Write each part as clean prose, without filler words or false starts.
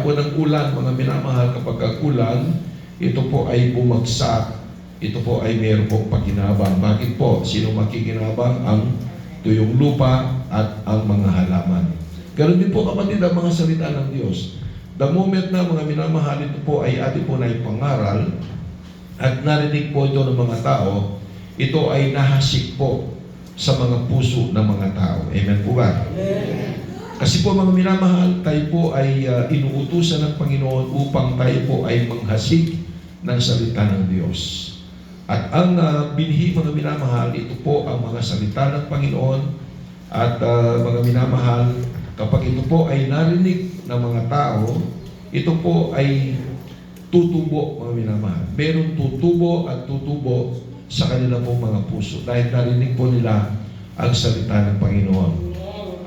po ng ulan, mga minamahal, kapag ulan, ito po ay bumagsak, ito po ay mayroon pong pakinabang. Bakit po? Sino makikinabang? Ang tuyong lupa at ang mga halaman. Ganun din po kapatid ang mga salita ng Diyos. The moment na mga minamahal, ito po ay ating po na ipangaral at narinig po ito ng mga tao, ito ay nahasik po sa mga puso ng mga tao. Amen po ba? Amen. Kasi po mga minamahal, tayo po ay inuutusan ng Panginoon upang tayo po ay manghasik ng salita ng Diyos. At ang binhi mga minamahal, ito po ang mga salita ng Panginoon. At mga minamahal, kapag ito po ay narinig ng mga tao, ito po ay tutubo mga minamahal. Merong tutubo at tutubo sa kanila pong mga puso dahil narinig po nila ang salita ng Panginoon.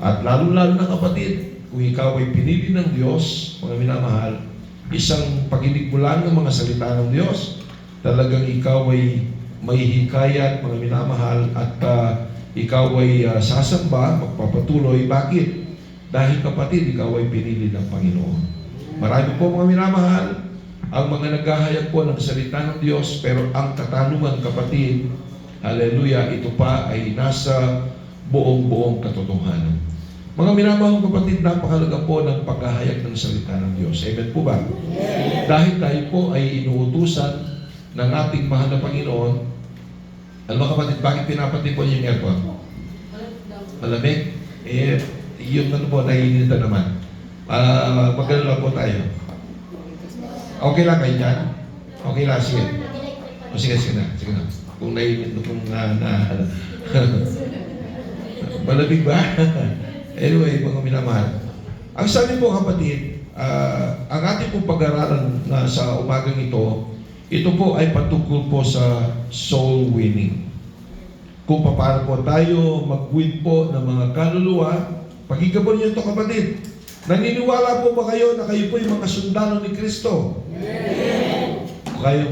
At lalo-lalo na kapatid, kung ikaw ay pinili ng Diyos, mga minamahal, isang pakinig mo lang ng mga salita ng Diyos, talagang ikaw ay mahihikayat, mga minamahal, at ikaw ay sasamba, magpapatuloy. Bakit? Dahil kapatid, ikaw ay pinili ng Panginoon. Marami po mga minamahal, ang mga naghahayag po ng salita ng Diyos, pero ang katanungan kapatid, hallelujah, ito pa ay nasa buong katotohanan. Mga minamahal kapatid, napakalaga po ng paghahayag ng salita ng Diyos. Amen po ba? Yes. Dahil tayo po ay inuutusan ng ating mahal na Panginoon. Alam mo kapatid, bakit pinapatid po yung aircon? Malamig? Yung ano po, naiinitan naman. Magkalala po tayo. Okay lang kayo dyan? Okay lang, sige. O sige na. Kung naiinit, kung malamig ba? Anyway, mga minamahal. Ang sabi po kapatid, ang ating pong pag-aralan sa umagang ito po ay patungkol po sa soul winning. Kung paano po tayo mag-win po ng mga kaluluwa. Pakinggan po niyo ito kapatid. Naniniwala po ba kayo na kayo po yung mga sundalo ni Kristo? Yes.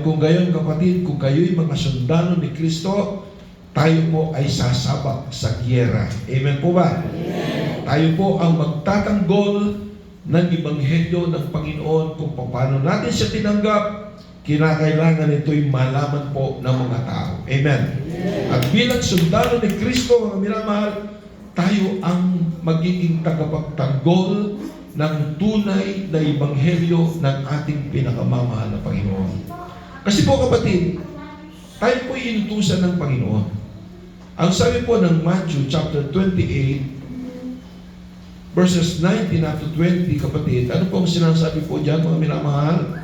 Kung gayon kapatid, kung kayo yung mga sundalo ni Kristo, tayo po ay sasabak sa giyera. Amen po ba? Amen. Tayo po ang magtatanggol ng Ebanghelyo ng Panginoon kung paano natin siya tinanggap. Kinakailangan ito'y malaman po ng mga tao. Amen. Amen. At bilang sundalo ni Kristo, mga minamahal, tayo ang magiging tagapagtanggol ng tunay na Ebanghelyo ng ating pinakamamahal na Panginoon. Kasi po kapatid, tayo po inutusan ng Panginoon. Ang sabi po ng Matthew chapter 28, verses 19 up to 20, kapatid, ano po ang sinasabi po dyan, mga minamahal?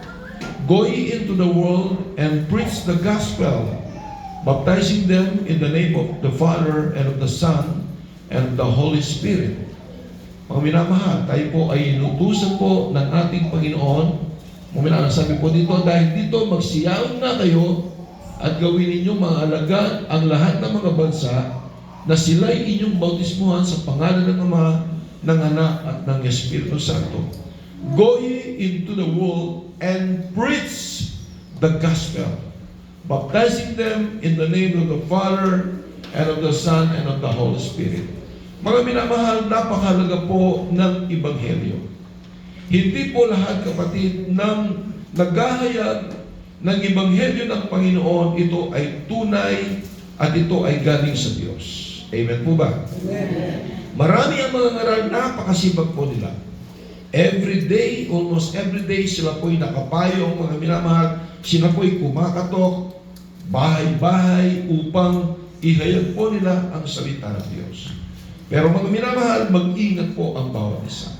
Go ye into the world and preach the gospel, baptizing them in the name of the Father and of the Son and the Holy Spirit. Mga minamahal, tayo po ay inutusan po ng ating Panginoon. Mga minamahal, sabi po dito, dahil dito magsiyaon na kayo at gawin ninyo mga alagad ang lahat ng mga bansa na sila'y inyong bautismuhan sa pangalan ng Ama, ng Anak at ng Espiritu Santo. Go ye into the world and preach the gospel, baptizing them in the name of the Father and of the Son and of the Holy Spirit. Mga minamahal, napakahalaga po ng Ebanghelyo. Hindi po lahat kapatid ng naghahayag ng Ebanghelyo ng Panginoon, ito ay tunay at ito ay galing sa Diyos. Amen po ba? Amen. Marami ang mga ngaral, napakasibag po nila. Every day, almost every day, sila po'y nakapayong, mga minamahal, sila po'y kumakatok, bahay-bahay, upang ihayag po nila ang salita ng Diyos. Pero mga minamahal, mag-ingat po ang bawat isa.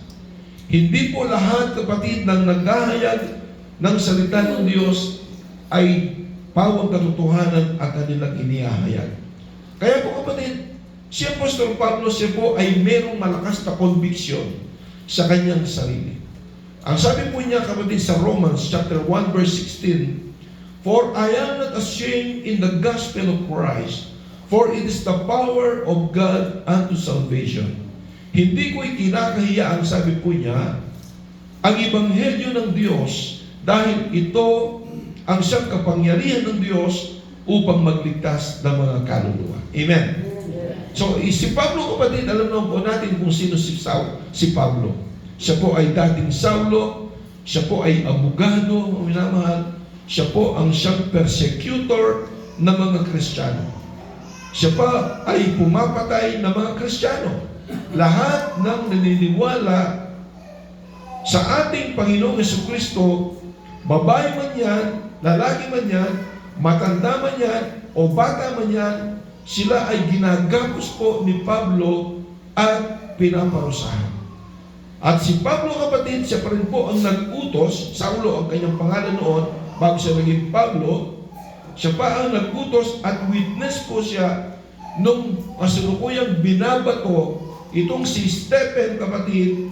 Hindi po lahat, kapatid, ng naghahayag ng salita ng Diyos ay pawang katotohanan ang kanilang inihahayag. Kaya po kapatid, si Apostol Pablo, siya po ay merong malakas na conviction sa kanyang sarili. Ang sabi po niya kapatid sa Romans chapter 1 verse 16, For I am not ashamed in the gospel of Christ, for it is the power of God unto salvation. Hindi ko ikinakahiya, ang sabi po niya, ang Ebanghelyo ng Diyos, dahil ito ang siyang kapangyarihan ng Diyos upang magligtas ng mga kaluluwa. Amen. So, si Pablo kapatid, alam naman po natin kung sino si Pablo. Siya po ay dating Saulo, Siya po ay abogado, mga minamahal. Siya po ang siyang persecutor ng mga Kristiyano. Siya pa ay pumapatay ng mga Kristiyano. Lahat ng naniniwala sa ating Panginoong Jesucristo, babae man yan, lalaki man yan, matanda man yan, o bata man yan, sila ay ginagapos po ni Pablo at pinaparusahan. At si Pablo, kapatid, siya pa rin po ang nag-utos. Saulo ang kanyang pangalan noon, bago siya naging Pablo. Siya pa ang nag-utos at witness po siya nung kasalukuyang binabato itong si Stephen, kapatid.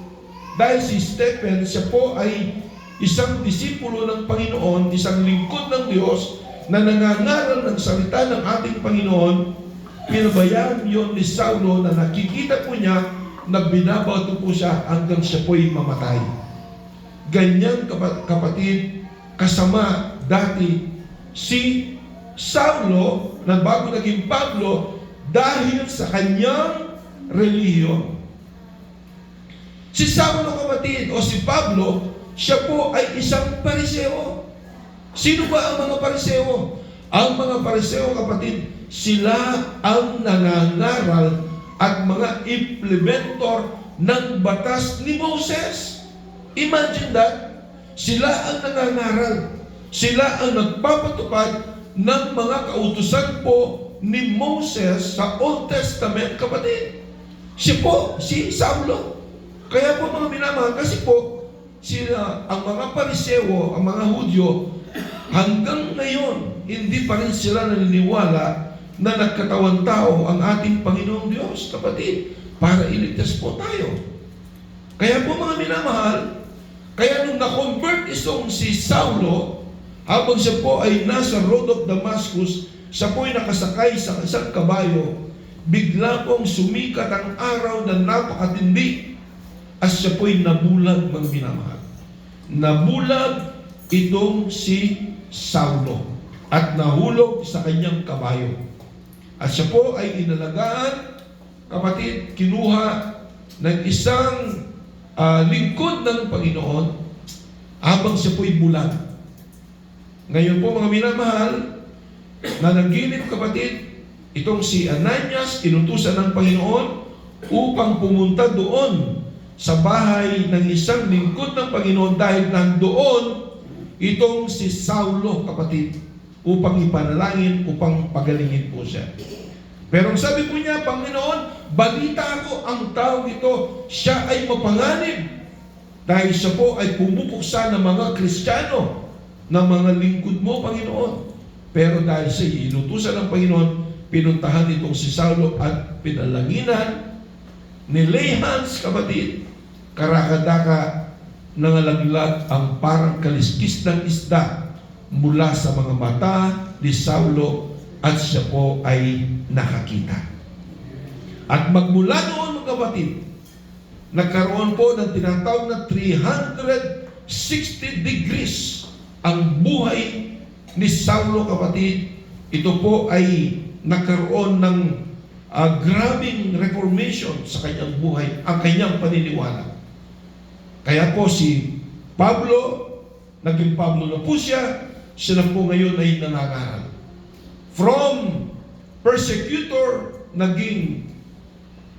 Dahil si Stephen, siya po ay isang disipulo ng Panginoon, isang lingkod ng Diyos na nangangaral ng salita ng ating Panginoon. Pinabayaan yon ni Saulo na nakikita po niya na binabato po siya hanggang siya po'y mamatay. Ganyan, kapatid, kasama dati si Saulo na bago naging Pablo dahil sa kanyang relihiyon. Si Saulo, kapatid, o si Pablo, siya po ay isang Pariseo. Sino ba ang mga Pariseo? Ang mga Pariseo, kapatid, sila ang nangangaral at mga implementor ng batas ni Moses. Imagine that. Sila ang nangangaral. Sila ang nagpapatupad ng mga kautusan po ni Moses sa Old Testament, kapatid. Siya po, si Saulo. Kaya po, mga minamahal, kasi po, sila, ang mga Pariseo, ang mga Hudyo, hanggang ngayon, hindi pa rin sila naniniwala na nagkatawan tao ang ating Panginoong Diyos, kapatid, para iligtas po tayo. Kaya po, mga minamahal, kaya nung na-convert isong si Saulo, habang siya po ay nasa road of Damascus, siya po ay nakasakay sa isang kabayo, bigla pong sumikat ang araw na napakatindi, at siya po ay nabulag, mga minamahal. Nabulag itong si Saulo at nahulog sa kanyang kabayo. At siya po ay inalagaan, kapatid, kinuha ng isang lingkod ng Panginoon habang siya po ay bulag. Ngayon po, mga minamahal, na naginip, kapatid, itong si Ananias, inutusan ng Panginoon upang pumunta doon sa bahay ng isang lingkod ng Panginoon dahil nandoon itong si Saulo, kapatid, upang ipanalangin, upang pagalingin po siya. Pero sabi po niya, Panginoon, balita ko ang tao ito, siya ay mapanganib. Dahil siya po ay pumupuksa ng mga Kristiyano, ng mga lingkod mo, Panginoon. Pero dahil siya inutusan ng Panginoon, pinuntahan itong si Saulo at pinalanginan, nilay hands, kapatid, karakadaka, nangalaglag ang parang kaliskis ng isda mula sa mga mata ni Saulo at siya po ay nakakita. At magmula noon, mga kapatid, nagkaroon po ng tinatawag na 360 degrees ang buhay ni Saulo, kapatid. Ito po ay nagkaroon ng grabing reformation sa kanyang buhay, ang kanyang paniniwala. Kaya po si Pablo, naging Pablo na po siya na po ngayon ay nangangaral. From persecutor, naging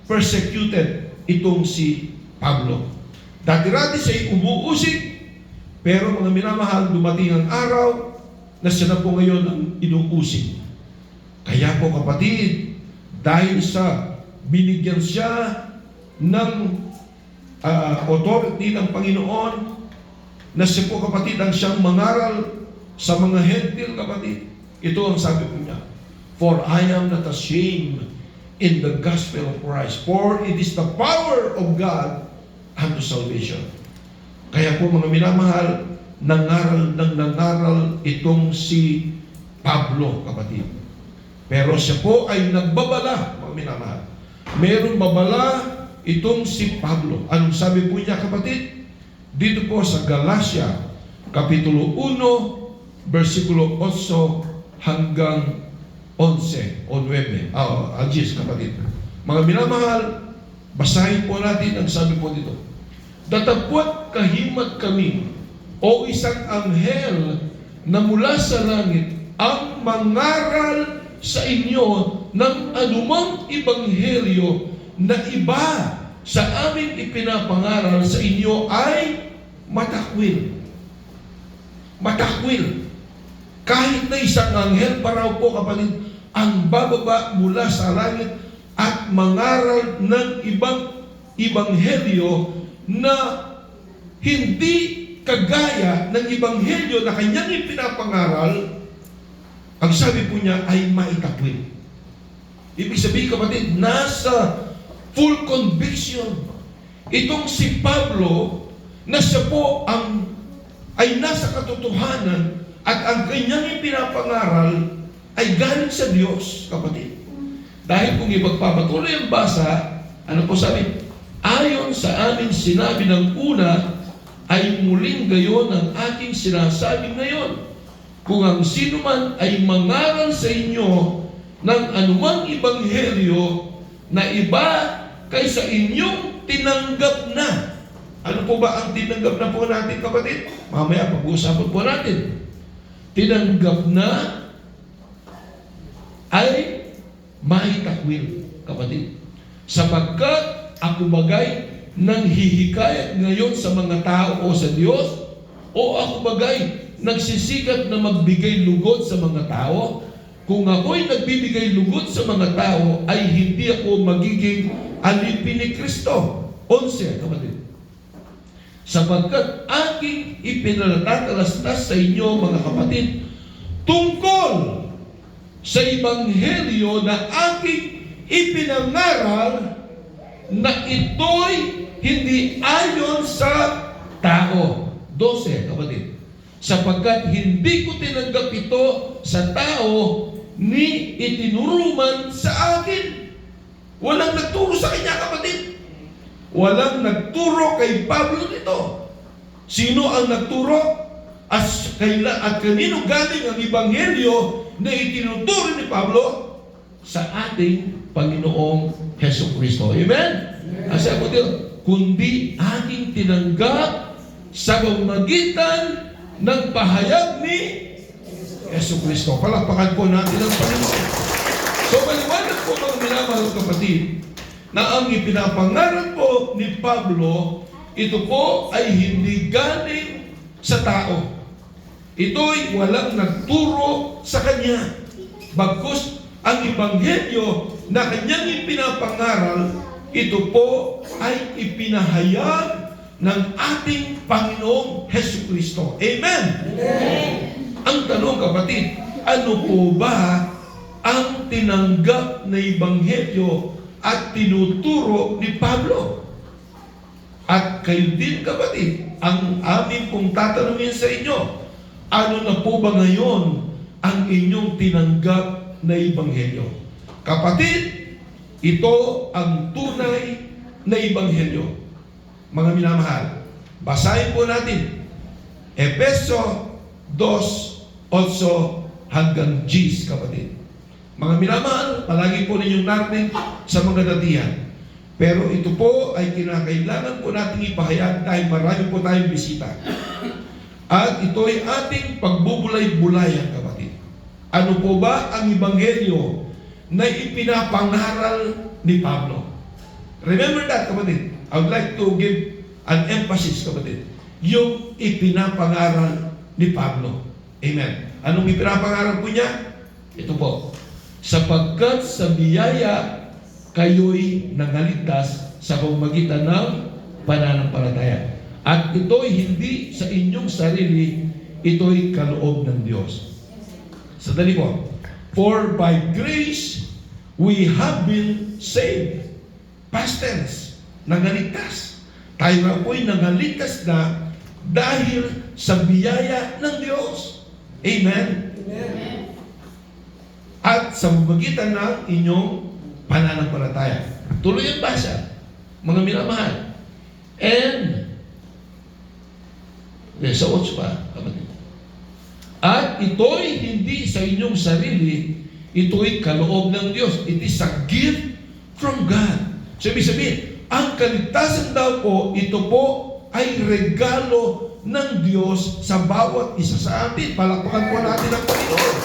persecuted itong si Pablo. Dati-dati siya'y umuusig, pero mga minamahal, dumating ang araw na siya na po ngayon ang inuusig. Kaya po, kapatid, dahil sa binigyan siya ng authority ng Panginoon, na siya po, kapatid, ang siyang mangaral sa mga hentil, kapatid. Ito ang sabi po niya, for I am not ashamed in the gospel of Christ, for it is the power of God unto salvation. Kaya po, mga minamahal, nangaral itong si Pablo, kapatid. Pero siya po ay nagbabala, mga minamahal. Meron babala itong si Pablo. Anong sabi po niya, kapatid? Dito po sa Galatia, Kapitulo 1, versikulo 8 hanggang 11 o 9. Agis, kapatid. Mga minamahal, basahin po natin ang sabi po dito. Datapwat kahimat kami o isang anghel na mula sa langit ang mangaral sa inyo ng anumang ebanghelyo na iba sa aming ipinapangaral sa inyo ay matakwil. Matakwil. Kahit na isang anghel pa raw po, kapatid, ang bababa mula sa langit at mangaral ng ibang ebanghelyo na hindi kagaya ng ebanghelyo na kanyang ipinapangaral, ang sabi po niya ay maitakwil. Ibig sabihin, kapatid, nasa full conviction. Itong si Pablo, na siya po ay nasa katotohanan at ang kanyang ipinapangaral ay galing sa Diyos, kapatid. Dahil kung ipagpapatuloy ang basa, ano po sabi? Ayon sa amin sinabi ng una, ay muling gayon ang aking sinasabi ngayon. Kung ang sino man ay mangaral sa inyo ng anumang ebanghelyo na iba kaysa inyong tinanggap na. Ano po ba ang tinanggap na po natin, kapatid? Mamaya pag-uusapan po natin. Tinanggap na ay maitakwil, kapatid. Sapagkat ako bagay nang hihikayat ngayon sa mga tao o sa Diyos, o ako bagay nagsisikat na magbigay lugod sa mga tao. Kung ako'y nagbibigay lugod sa mga tao, ay hindi ako magiging alipin ni Kristo. 11, kapatid. Sapagkat aking ipinatatalastas sa inyo, mga kapatid, tungkol sa ebanghelyo na aking ipinangaral, na ito'y hindi ayon sa tao. 12, kapatid. Sapagkat hindi ko tinanggap ito sa tao, ni itinuro man sa akin. Walang nagturo sa kanya, kapatid. Walang nagturo kay Pablo nito. Sino ang nagturo? At kanino galing ang ebanghelyo na itinuturo ni Pablo? Sa ating Panginoong Jesucristo. Amen? Kasi ako dito, kundi aking tinanggap sa pamamagitan ng pahayag ni Jesucristo. Palakpakan po natin ang Panginoon. So, maliwanag po mga minamahal kapatid, na ang ipinapangaral po ni Pablo, ito po ay hindi galing sa tao. Ito'y walang nagturo sa kanya. Bagkus ang ebanghelyo na kanyang ipinapangaral, ito po ay ipinahayag ng ating Panginoong Jesucristo. Amen? Amen. Ang tanong, kapatid, ano po ba ang tinanggap na ebanghelyo at tinuturo ni Pablo? At kayo din, kapatid, ang amin pong tatanungin sa inyo, ano na po ba ngayon ang inyong tinanggap na ebanghelyo? Kapatid, ito ang tunay na ebanghelyo. Mga minamahal, basahin po natin Efeso 2:8 hanggang 10, kapatid. Mga minamahal, palagi po ninyong narinig sa mga datihan. Pero ito po ay kinakailangan po nating ipahayag dahil marami po tayong bisita. At ito ay ating pagbubulay-bulayan, kapatid. Ano po ba ang ebanghelyo na ipinapangaral ni Pablo? Remember that, kapatid. I would like to give an emphasis, kapatid. Yung ipinapangaral ni Pablo. Amen. Anong ipinapangaral po niya? Ito po. Sapagkat sa biyaya kayo'y nangaligtas sa pamamagitan ng pananampalataya. At ito'y hindi sa inyong sarili, ito'y kaloob ng Diyos. Sadali po. For by grace we have been saved. Past tense. Nangaligtas. Tayo nga po'y nangaligtas na dahil sa biyaya ng Diyos. Amen? Amen. At sa pamamagitan ng inyong pananampalataya. Tuloy ang basa, mga minamahal. And, sa 8 pa, kapatid. At ito'y hindi sa inyong sarili, ito'y kaloob ng Diyos. It is a gift from God. So, ibig sabihin, ang kaligtasan daw po, ito po ay regalo ng Diyos sa bawat isa sa atin. Palakpakan po natin ang Panginoon.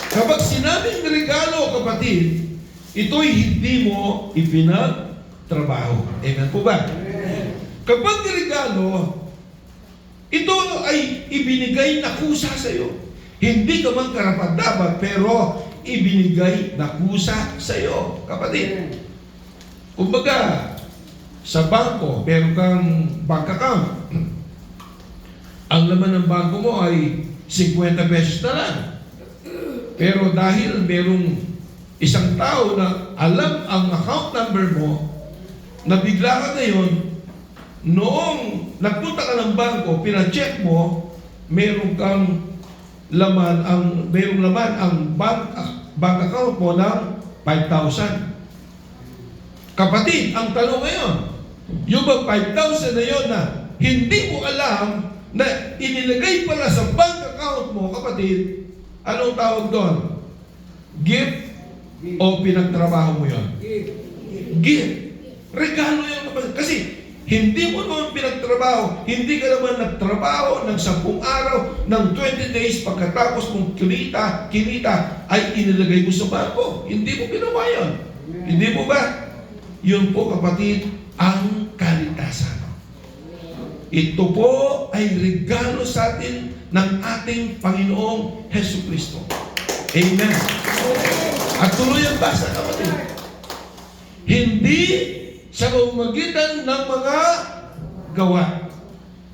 Kapag sinabing regalo, kapatid, ito'y hindi mo ipinagtrabaho. Amen po ba? Kapag regalo, ito ay ibinigay na kusa sa iyo. Hindi ka man karapat-dapat, pero ibinigay na kusa sa iyo, kapatid. Kumbaga, sa bangko, meron kang bank account. Ang laman ng bangko mo ay 50 pesos na lang. Pero dahil merong isang tao na alam ang account number mo, nabigla ka ngayon, noong nagpunta ka ng bangko, pina-check mo, merong laman ang bank account mo ng 5,000. Kapatid, ang tanong ngayon, yung bang 5,000 na yun na hindi mo alam na inilagay pala sa bank account mo, kapatid, anong tawag doon? Gift o pinagtrabaho mo yun? Gift. Regalo yan, kapatid. Kasi hindi mo naman pinagtrabaho, hindi ka naman nagtrabaho ng 10 araw, ng 20 days, pagkatapos mong kinita, ay inilagay mo sa bangko. Hindi mo ginawa yun. Hindi mo ba? Yun po, kapatid, ang kaligtasan. Ito po ay regalo sa atin ng ating Panginoong Hesukristo. Amen. At tuloy ang basa, kapatid. Hindi sa pamamagitan ng mga gawa.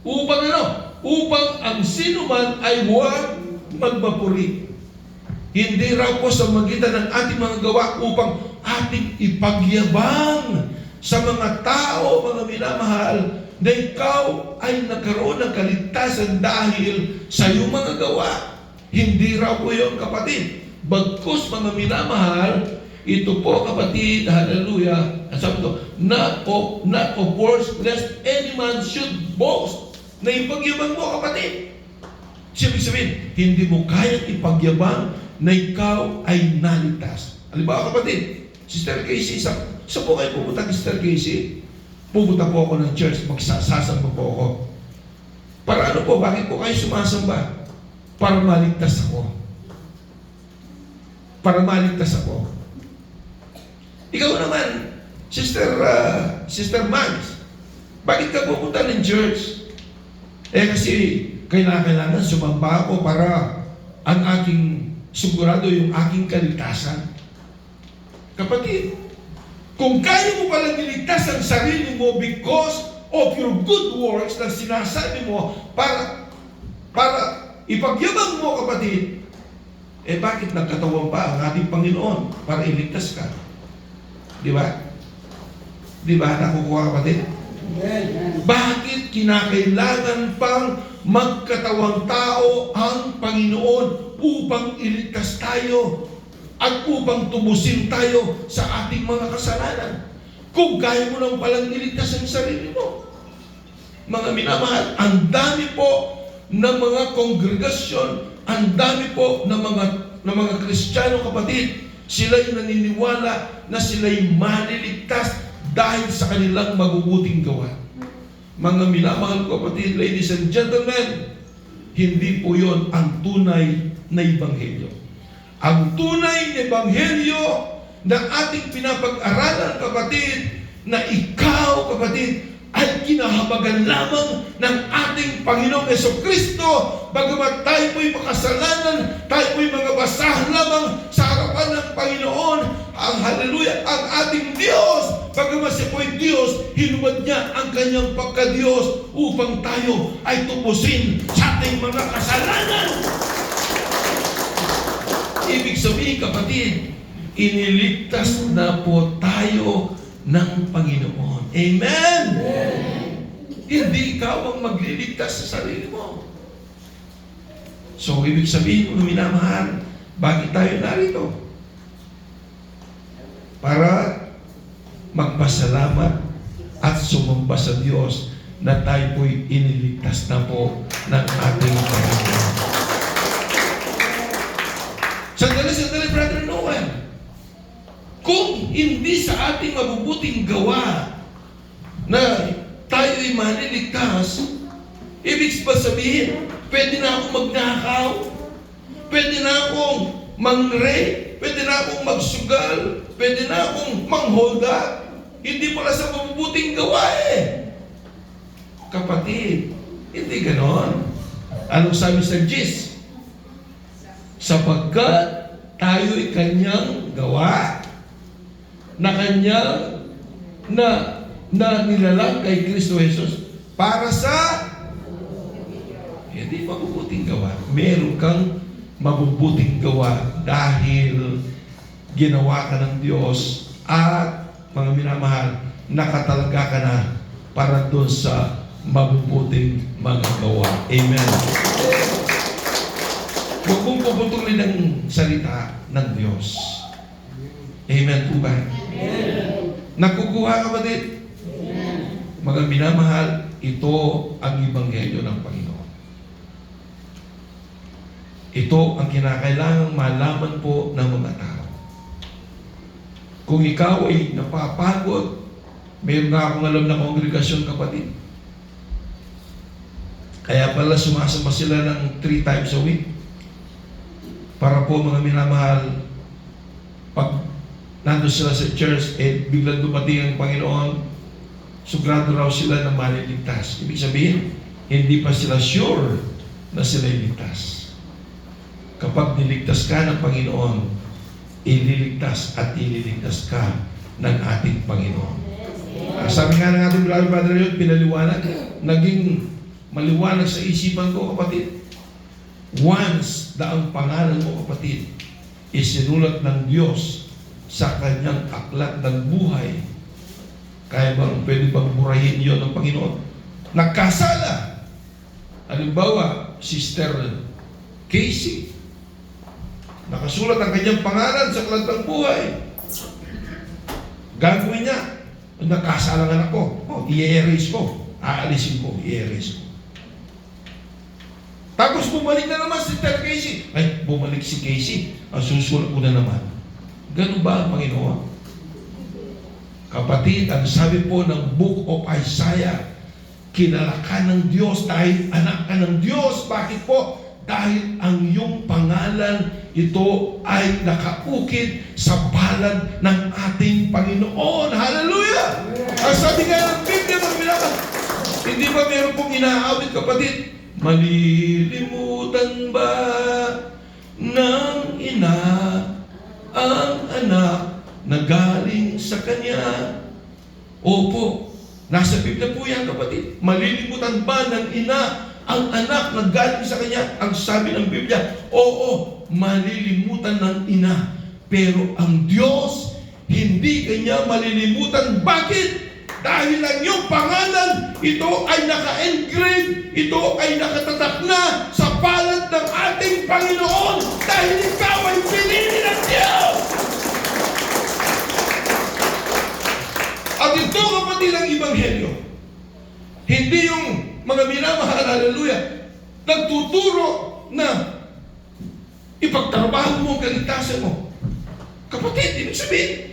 Upang ano? Upang ang sinuman ay huwag magpapuri. Hindi raw po sa magitan ng ating mga gawa upang ating ipagyabang sa mga tao, mga minamahal, na ikaw ay nagkaroon ng kaligtasan dahil sa iyong mga gawa. Hindi raw po yun, kapatid. Bagkus, mga minamahal, ito po, kapatid, hallelujah, ang sabi ko, not of words, lest any man should boast. Na ipagyabang mo, kapatid. Ibig sabihin, hindi mo kayang ipagyabang na ikaw ay naligtas. Halimbawa, kapatid, Sister Casey, sa po kayo pupunta kay Sister Casey? Pupunta po ako ng church, magsasamba po ako. Para ano po, bakit po kayo sumasamba? Para maligtas ako. Para maligtas ako. Ikaw naman, Sister Mags, bakit ka pupunta ng church? Kasi kailangan sumamba ako para ang aking sigurado yung aking kaligtasan. Kapatid, kung kaya mo palang niligtas ang sarili mo because of your good works na sinasabi mo para ipagyabang mo, kapatid, bakit nagkatawan pa ang ating Panginoon para iligtas ka? Di ba? Di ba, nakukuha, kapatid? Bakit kinakailangan pang magkatawang tao ang Panginoon upang iligtas tayo at upang tubusin tayo sa ating mga kasalanan? Kung kaya mo lang palang iligtas ang sarili mo. Mga minamahal, ang dami po ng mga kongregasyon, ang dami po ng mga Kristiyano, kapatid, sila'y naniniwala na sila'y maliligtas dahil sa kanilang mabubuting gawa. Mga minamahal ko, kapatid, ladies and gentlemen, hindi po yon ang tunay na Ebanghelyo. Ang tunay na Ebanghelyo na ating pinapag-aralan, kapatid, na ikaw, kapatid, ay kinahabagan lamang ng ating Panginoong Hesukristo. Bagamat tayo po'y makasalanan, tayo po'y mga basahan lamang sa harapan ng Panginoon, ang haleluya, ang ating Diyos, bagamat siya po'y Diyos, hinubad niya ang kanyang pagka-Diyos upang tayo ay tubusin sa ating mga kasalanan. Ibig sabihin, kapatid, iniligtas na po tayo ng Panginoon. Amen! Hindi ikaw ang magliligtas sa sarili mo. So, ibig sabihin, kung minamahal, bakit tayo narito? Para magpasalamat at sumamba sa Diyos na tayo po'y iniligtas na po ng ating Panginoon. Sandali, Brother Noel. Kung hindi sa ating mabubuting gawa na tayo maliligtas, ibig ba sabihin, pwede na akong magnakaw, pwede na akong mang-rape, pwede na akong magsugal, pwede na akong mang-hold up. Hindi pala sa mabubuting gawa Kapatid, hindi ganon. Anong sabi sa Gis? Sapagkat tayo'y kanyang gawa, na kanyang na nilalang kay Kristo Jesus para sa hindi mabubuting gawa. Meron kang mabubuting gawa dahil ginawa ka ng Diyos at mga minamahal, nakatalaga ka na para doon sa mabubuting mga gawa. Amen. Huwag mong puputulin ang salita ng Diyos. Amen po ba? Amen. Nakukuha ka ba din? Amen. Mga minamahal, ito ang Ebanghelyo ng Panginoon. Ito ang kinakailangang malaman po ng mga tao. Kung ikaw ay napapagod, mayroon na akong alam na kongregasyon, kapatid. Kaya pala sumasama sila ng 3 times a week. Para po mga minamahal, pag nandun sila sa church, biglang dumating ang Panginoon, sugrado raw sila na maliligtas. Ibig sabihin, hindi pa sila sure na sila iligtas. Kapag niligtas ka ng Panginoon, ililigtas at ililigtas ka ng ating Panginoon. Sabi nga ng ating brother yun, pinaliwanag, naging maliwanag sa isipan ko, kapatid. Once na ang pangalan mo, kapatid, isinulat ng Diyos sa kanyang aklat ng buhay, kaya bang pwede bang burahin yun ng Panginoon? Nagkasala. Halimbawa, Sister Casey, nakasulat ang kanyang pangalan sa aklat ng buhay. Gagawin niya, nagkasala ng anak ko, i-erase ko, aalisin ko, i-erase ko. Tapos bumalik na naman si Sister Casey. Ay, bumalik si Casey. Ang susulat ko na naman. Ganun ba ang Panginoon? Kapatid, ang sabi po ng Book of Isaiah, kilala ka ng Diyos dahil anak ka ng Diyos. Bakit po? Dahil ang iyong pangalan, ito ay nakaukit sa palad ng ating Panginoon. Hallelujah! Ang sabi nga ng Biblia, hindi ba meron pong inaawit, kapatid? Malilimutan ba ng ina ang anak na galing sa kanya? Opo, nasa Biblia po yan, kapatid. Malilimutan ba ng ina ang anak na galing sa kanya? Ang sabi ng Biblia, oo, malilimutan ng ina. Pero ang Diyos, hindi kanya malilimutan. Bakit? Dahil ang iyong pangalan, ito ay naka-engrave, ito ay nakatatak na sa palad ng ating Panginoon dahil ikaw ay pinili ng Diyos. At ito, kapatid, ang Ebanghelyo. Hindi yung mga minamahal, hallelujah, nagtuturo na ipagtrabaho mo ang kaligtasan mo. Kapatid, ibig sabihin,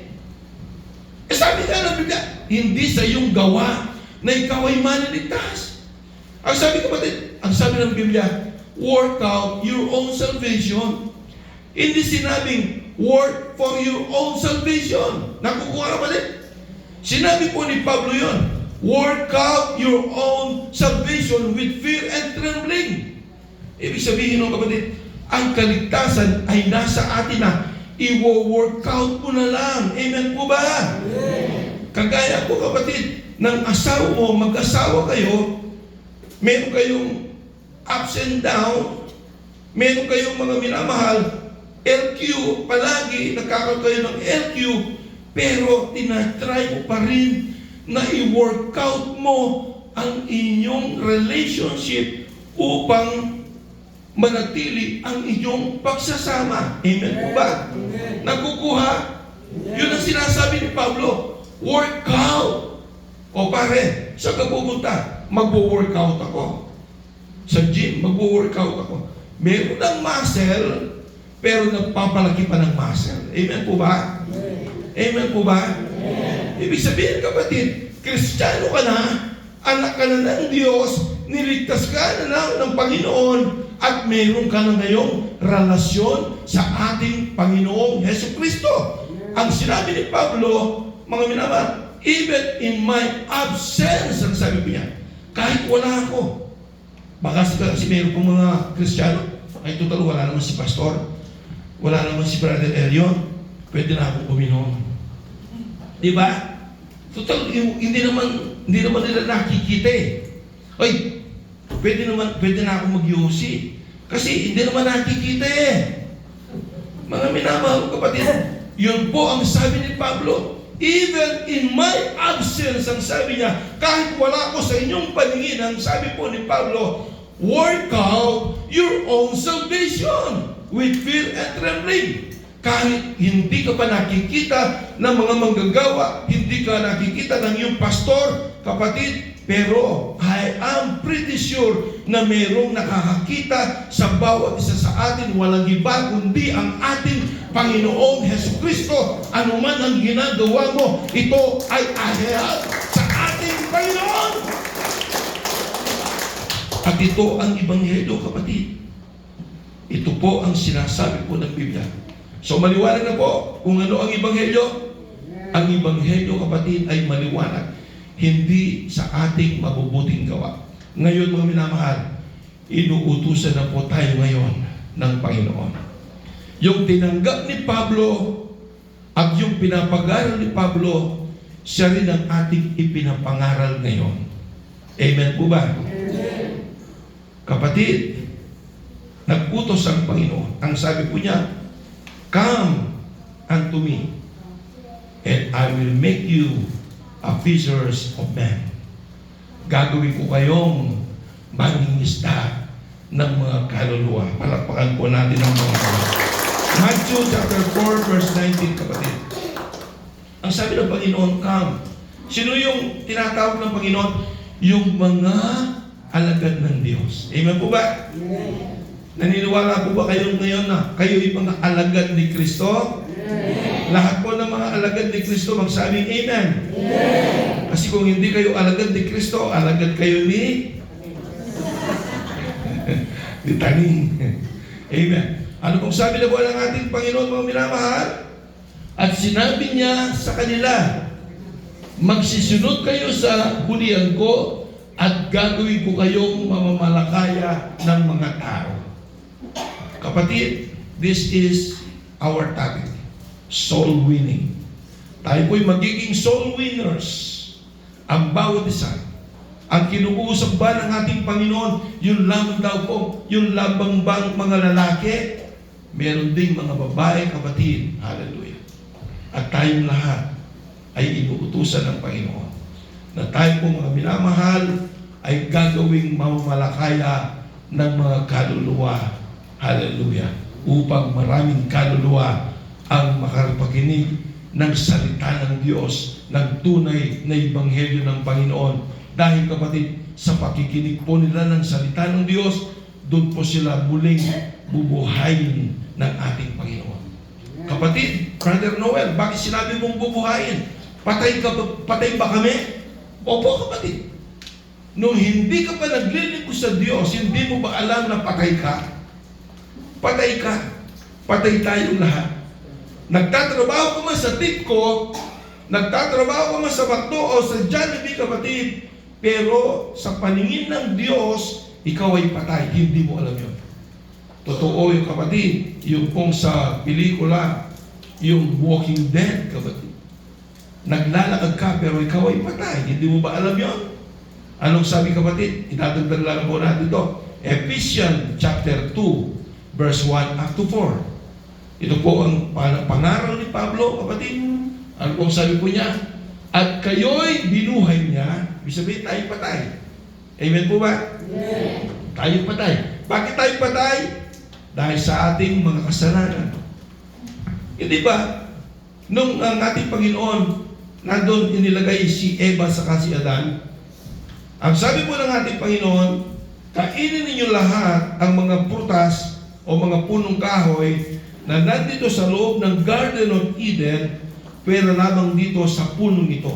sabi nga ng Biblia, hindi sa iyong gawa na ikaw ay maliligtas. Ang sabi, kapatid, ang sabi ng Biblia, work out your own salvation. Hindi sinabing work for your own salvation. Nakukuha ka ba din? Sinabi po ni Pablo yun, work out your own salvation with fear and trembling. Ibig sabihin ng kapatid, ang kaligtasan ay nasa atin na i-workout mo na lang. Amen po ba? Amen. Kagaya po, kapatid, ng asawa mo, mag-asawa kayo, meron kayong ups and down, meron kayong mga minamahal, LQ, palagi nagkakaroon kayo ng LQ, pero tinatry mo pa rin na i-workout mo ang inyong relationship upang manatili ang inyong pagsasama. Amen po ba? Nakukuha? Yun ang sinasabi ni Pablo. Workout. O pare, saan ka pupunta? Magwo-workout ako. Sa gym, magwo-workout ako. Meron ng muscle, pero nagpapalaki pa ng muscle. Amen po ba? Amen po ba? Ibig sabihin, kapatid, Kristiyano ka na, anak ka na ng Diyos, niligtas ka na ng Panginoon, at mayroon ka na ngayong relasyon sa ating Panginoong Hesukristo. Ang sinabi ni Pablo, mga minamahal, even in my absence, ang sabi ko niya, kahit wala ako. Baka si meron pong mga Kristiyano, ay total, wala naman si Pastor, wala naman si Brother Elion, pwede na akong uminom. Diba? Total, hindi naman nila nakikita eh. Oy, pwede na akong mag-UC. Kasi hindi naman nakikita eh. Mga minamahal kapatid, yun po ang sabi ni Pablo. Even in my absence, ang sabi niya, kahit wala ko sa inyong paningin, ang sabi po ni Pablo, work out your own salvation with fear and trembling. Kahit hindi ka pa nakikita ng mga manggagawa, hindi ka nakikita ng iyong pastor, kapatid, pero I am pretty sure na mayroong nakakakita sa bawat isa sa atin, walang iba kundi ang ating Panginoong Hesukristo. Ano man ang ginagawa mo, ito ay ahayag sa ating Panginoon. At ito ang Ebanghelyo, kapatid. Ito po ang sinasabi po ng Biblia. So maliwanag na po kung ano ang Ebanghelyo. Ang Ebanghelyo, kapatid, ay maliwanag. Hindi sa ating mabubuting gawa. Ngayon, mga minamahal, inuutusan na po tayo ngayon ng Panginoon. Yung tinanggap ni Pablo at yung pinapangaral ni Pablo, siya rin ang ating ipinapangaral ngayon. Amen po ba? Amen. Kapatid, nag-utos ang Panginoon. Ang sabi po niya, come unto me, and I will make you a fishers of men. Gagawin ko kayong mangingisda ng mga kaluluwa. Palakpakan po natin ang mga kaluluwa. Matthew chapter 4 verse 19, kapatid. Ang sabi ng Panginoon, come. Sino yung tinatawag ng Panginoon? Yung mga alagad ng Diyos. Amen po ba? Amen. Naniniwala po ba kayo ngayon na kayo yung mga alagad ni Kristo? Amen. Lahat po ng mga alagad ni Kristo magsabing Amen. Amen. Kasi kung hindi kayo alagad ni Kristo, alagad kayo ni Taning. Amen. Ano pong sabi na po ng ating Panginoon, mga minamahal? At sinabi niya sa kanila, magsisunod kayo sa hulihan ko at gagawin ko kayong mamamalakaya ng mga tao. Kapatid, this is our topic. Soul winning. Tayo po'y magiging soul winners. Ang bawat isa. Ang kinuusap ba ng ating Panginoon, yung lamang daw po, yung lamang bang mga lalaki, meron ding mga babae, kapatid. Hallelujah. At tayong lahat ay inuutusan ng Panginoon na tayo po mga minamahal ay gagawing mamamalakaya ng mga kaluluwa. Hallelujah. Upang maraming kaluluwa ang makarapakinig ng salita ng Diyos, ng tunay na Ebanghelyo ng Panginoon. Dahil kapatid, sa pakikinig po nila ng salita ng Diyos, doon po sila muling bubuhayin ng ating Panginoon. Kapatid, Brother Noel, bakit sinabi mong bubuhayin? Patay ba kami? Opo, kapatid. Nung hindi ka pa naglilingkod sa Diyos, hindi mo ba alam na patay ka? Patay ka. Patay tayong lahat. Nagtatrabaho ka man sa Tipco, nagtatrabaho ka man sa McDo o sa Jollibee, kapatid, pero sa paningin ng Diyos, ikaw ay patay. Hindi mo alam yun. Totoo yung kapatid, yung kung sa pelikula, yung Walking Dead, kapatid. Naglalakad ka pero ikaw ay patay. Hindi mo ba alam yun? Anong sabi, kapatid? Itatagdag lang po natin ito. Ephesians chapter 2 verse 1 up to 4. Ito po ang pangaral ni Pablo, kapatid. Ano pong sabi po niya? At kayo'y binuhay niya. Ibig sabihin, tayo patay. Amen po ba? Amen. Tayo patay. Bakit tayo patay? Dahil sa ating mga kasalanan. Hindi ba? Nung ang ating Panginoon, nandun inilagay si Eva sa si Adan, ang sabi po ng ating Panginoon, kainin ninyo lahat ang mga prutas o mga punong kahoy na nandito sa loob ng Garden of Eden, pero lamang dito sa punong ito.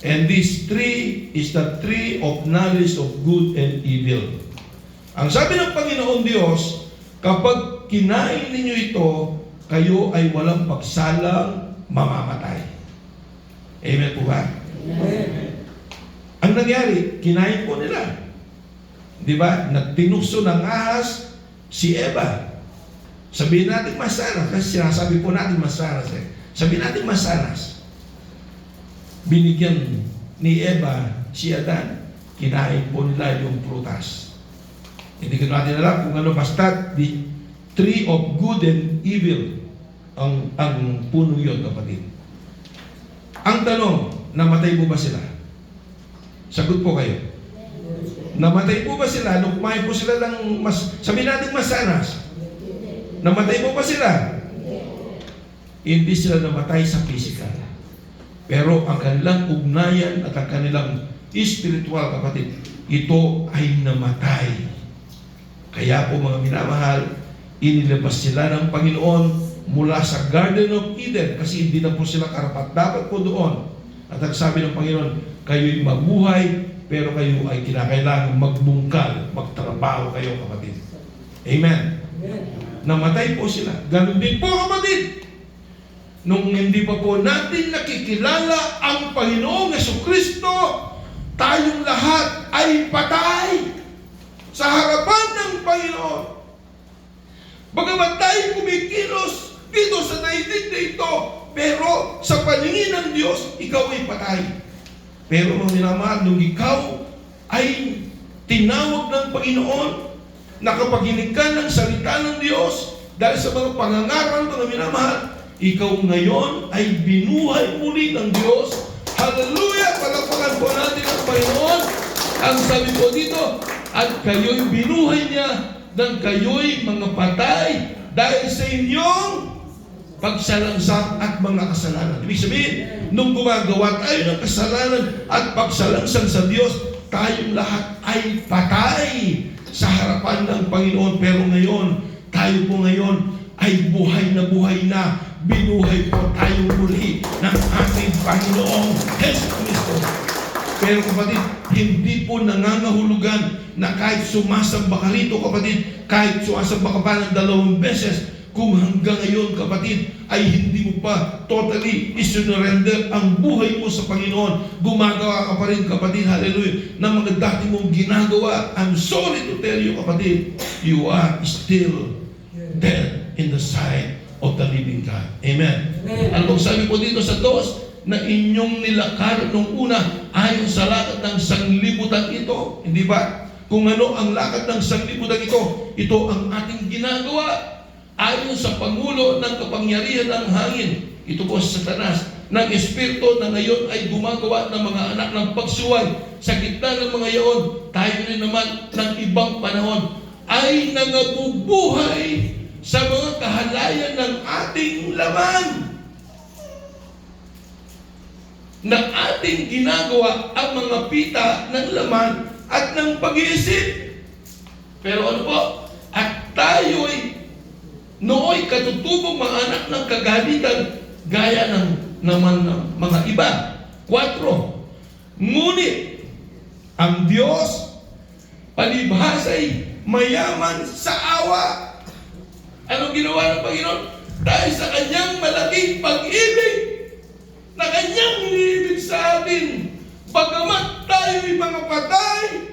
And this tree is the tree of knowledge of good and evil. Ang sabi ng Panginoon Diyos, kapag kinain ninyo ito, kayo ay walang pagsalang mamamatay. Amen po ba? Amen. Ang nangyari, kinain po nila. Di ba? Nagtinukso ng ahas si Eva. Sabihin natin masanas, kasi sinasabi po natin masanas eh. Sabihin natin masanas. Binigyan ni Eva si Adan, kinain po nila yung prutas. Hindi ko natin alam kung ano, basta the tree of good and evil ang puno yun, kapatid. Ang tanong, namatay po ba sila? Sagot po kayo. Namatay po ba sila nung kumain po sila ng sabihin natin masanas? Namatay po ba sila? Hindi sila namatay sa physical. Pero ang kanilang ugnayan at ang kanilang spiritual, kapatid, ito ay namatay. Kaya po mga minamahal, inilabas sila ng Panginoon mula sa Garden of Eden kasi hindi na po sila karapat-dapat po doon. At ang sabi ng Panginoon, kayo'y mabuhay, pero kayo ay kinakailangan magbungkal, magtrabaho kayo, kapatid. Amen. Namatay po sila. Ganun din po, kapatid. Nung hindi pa po natin nakikilala ang Panginoong Jesucristo, tayong lahat ay patay sa harapan ng Panginoon. Bagamat tayo kumikilos dito sa daigdig na ito, pero sa paningin ng Diyos, ikaw ay patay. Pero mga minamahal, nung ikaw ay tinawag ng Panginoon, nakapaginig ka ng salita ng Diyos, dahil sa mga pangangaral, mga minamahal, ikaw ngayon ay binuhay muli ng Diyos. Hallelujah! Palakpakan po natin ang Panginoon. Ang sabi po dito, at kayo'y binuhay niya nang kayo'y mga patay dahil sa inyong pagsalangsang at mga kasalanan. Ibig sabihin, nung gumagawa tayo ng kasalanan at pagsalangsang sa Diyos, tayong lahat ay patay sa harapan ng Panginoon. Pero ngayon, tayo po ngayon ay buhay na binuhay po tayo muli ng ating Panginoong Jesucristo. Pero kapatid, hindi po nangangahulugan na kahit sumasamba ka rito, kapatid, kahit sumasamba ka pa ng 2 beses, kung hanggang ngayon, kapatid, ay hindi mo pa totally isinurrender ang buhay mo sa Panginoon, gumagawa ka pa rin, kapatid, hallelujah, ng mga dati mong ginagawa. I'm sorry to tell you, kapatid, you are still dead in the sight of the living God. Amen. Ano bang sabi po dito sa 2? Na inyong nilakar nung una ayon sa lakad ng sanglibutan ito. Hindi ba? Kung ano ang lakad ng sanglibutan ito, ito ang ating ginagawa ayon sa pangulo ng kapangyarihan ng hangin. Ito po sa Satanas, ng Espiritu na ngayon ay gumagawa ng mga anak ng pagsuway. Sa gitna ng mga yaon, tayo rin naman ng ibang panahon ay nangabubuhay sa mga kahalayan ng ating laman, na ating ginagawa ang mga pita ng laman at ng pag-iisip. Pero ano po? At tayo'y nooy katutubong mga anak ng kagalitan gaya ng naman ng mga iba. 4. Ngunit ang Diyos palibhasa'y mayaman sa awa. Anong ginawa ng Panginoon? Dahil sa kanyang malaking pag-ibig na kanyang iniibig sa atin, bagamat tayo'y mga patay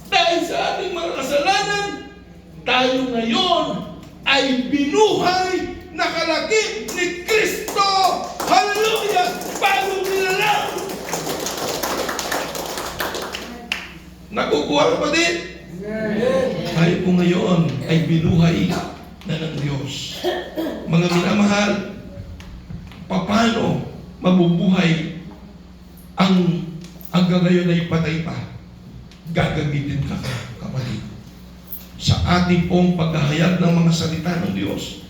dahil sa ating mga kasalanan, tayo ngayon ay binuhay na kalakip ni Kristo. Hallelujah! Bagong nilalang! Nakukuha ka pa din? Tayo po ngayon ay binuhay na ng Diyos. Mga minamahal, paano mabubuhay ang hanggang ngayon ay patay pa? Gagamitin ka, kapatid. Sa ating pong paghahayag ng mga salita ng Diyos,